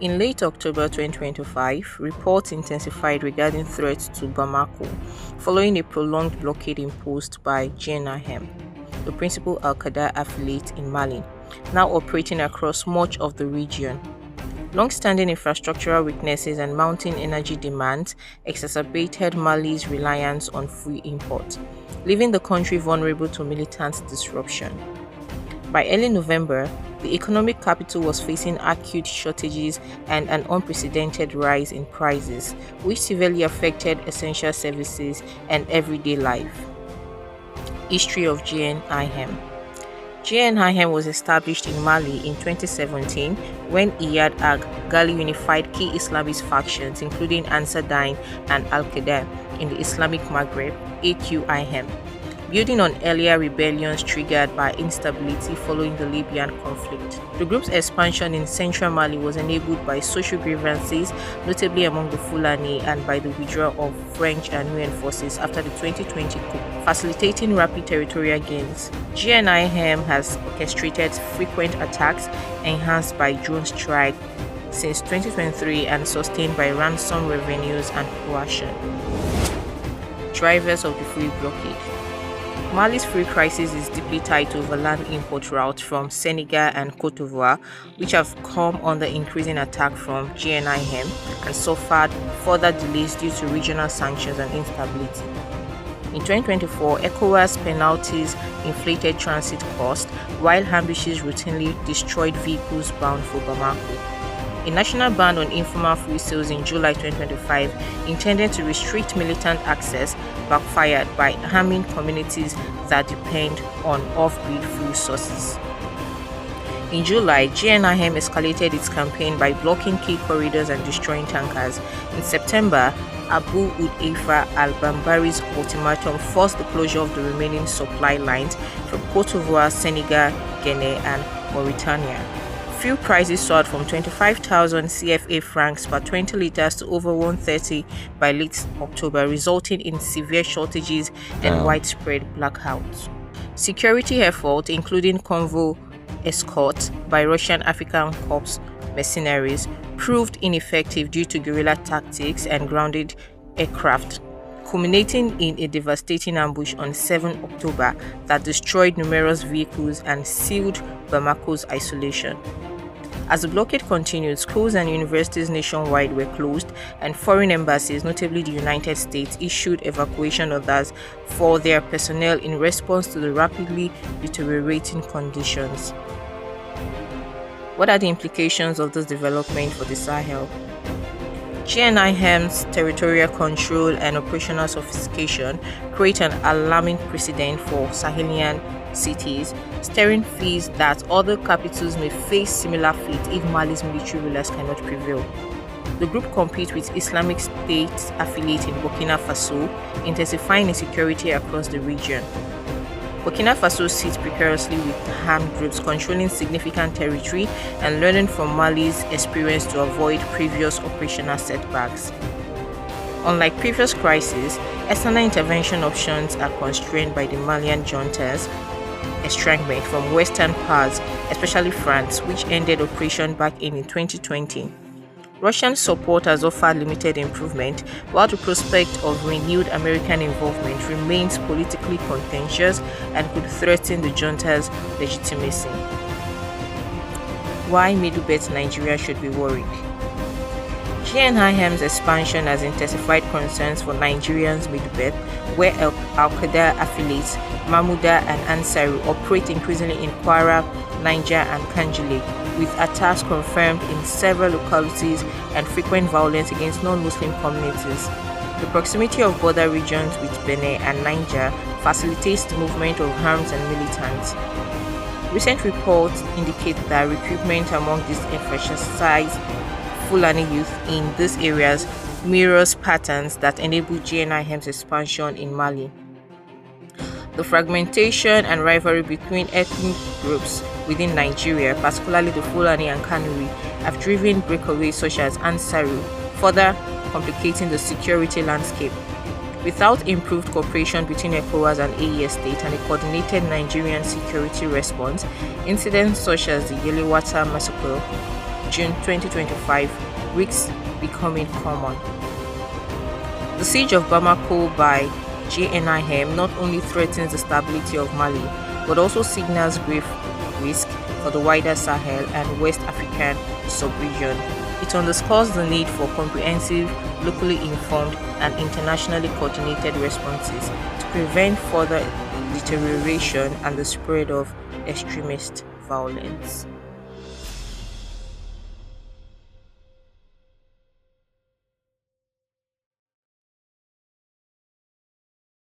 In late October 2025, reports intensified regarding threats to Bamako following a prolonged blockade imposed by JNIM, the principal Al-Qaeda affiliate in Mali, now operating across much of the region. Long-standing infrastructural weaknesses and mounting energy demands exacerbated Mali's reliance on free import, leaving the country vulnerable to militant disruption. By early November, the economic capital was facing acute shortages and an unprecedented rise in prices, which severely affected essential services and everyday life. History of JNIM. JNIM was established in Mali in 2017 when Iyad Ghali unified key Islamist factions including Ansar Dine and Al-Qaeda in the Islamic Maghreb (AQIM), building on earlier rebellions triggered by instability following the Libyan conflict. The group's expansion in central Mali was enabled by social grievances, notably among the Fulani, and by the withdrawal of French and UN forces after the 2020 coup, facilitating rapid territorial gains. JNIM has orchestrated frequent attacks enhanced by drone strike since 2023 and sustained by ransom revenues and coercion. Drivers of the free blockade. Mali's free crisis is deeply tied to overland import routes from Senegal and Côte d'Ivoire, which have come under increasing attack from JNIM and suffered further delays due to regional sanctions and instability. In 2024, ECOWAS penalties inflated transit costs, while ambushes routinely destroyed vehicles bound for Bamako. A national ban on informal free sales in July 2025, intended to restrict militant access, backfired by harming communities that depend on off-grid fuel sources. In July, JNIM escalated its campaign by blocking key corridors and destroying tankers. In September, Abu Hudayfa al-Bambari's ultimatum forced the closure of the remaining supply lines from Côte d'Ivoire, Senegal, Guinea, and Mauritania. Fuel prices soared from 25,000 CFA francs per 20 liters to over 130 by late October, resulting in severe shortages and widespread blackouts. Security efforts, including convoy escorts by Russian African Corps mercenaries, proved ineffective due to guerrilla tactics and grounded aircraft, culminating in a devastating ambush on 7 October that destroyed numerous vehicles and sealed Bamako's isolation. As the blockade continued, schools and universities nationwide were closed, and foreign embassies, notably the United States, issued evacuation orders for their personnel in response to the rapidly deteriorating conditions. What are the implications of this development for the Sahel? JNIM's territorial control and operational sophistication create an alarming precedent for Sahelian cities, stirring fears that other capitals may face similar fate if Mali's military rulers cannot prevail. The group competes with Islamic State affiliate in Burkina Faso, intensifying insecurity across the region. Burkina Faso sits precariously with armed groups controlling significant territory and learning from Mali's experience to avoid previous operational setbacks. Unlike previous crises, external intervention options are constrained by the Malian junta's estrangement from Western powers, especially France, which ended operation back in 2020. Russian support has offered limited improvement, while the prospect of renewed American involvement remains politically contentious and could threaten the junta's legitimacy. Why Middle-Belt Nigeria should be worried? JNIM's expansion has intensified concerns for Nigeria's Middle-Belt, where Al-Qaeda affiliates Mahmouda and Ansaru operate increasingly in Kwara, Niger, and Kangile, with attacks confirmed in several localities and frequent violence against non-Muslim communities. The proximity of border regions with Benin and Niger facilitates the movement of arms and militants. Recent reports indicate that recruitment among these enfranchised Fulani youth in these areas mirrors patterns that enable JNIM's expansion in Mali. The fragmentation and rivalry between ethnic groups within Nigeria, particularly the Fulani and Kanuri, have driven breakaways such as Ansaru, further complicating the security landscape. Without improved cooperation between ECOWAS and AES states and a coordinated Nigerian security response, incidents such as the Yelewata massacre June 2025 risks becoming common. The siege of Bamako by JNIM not only threatens the stability of Mali, but also signals grave risk for the wider Sahel and West African sub-region. It underscores the need for comprehensive, locally informed, and internationally coordinated responses to prevent further deterioration and the spread of extremist violence.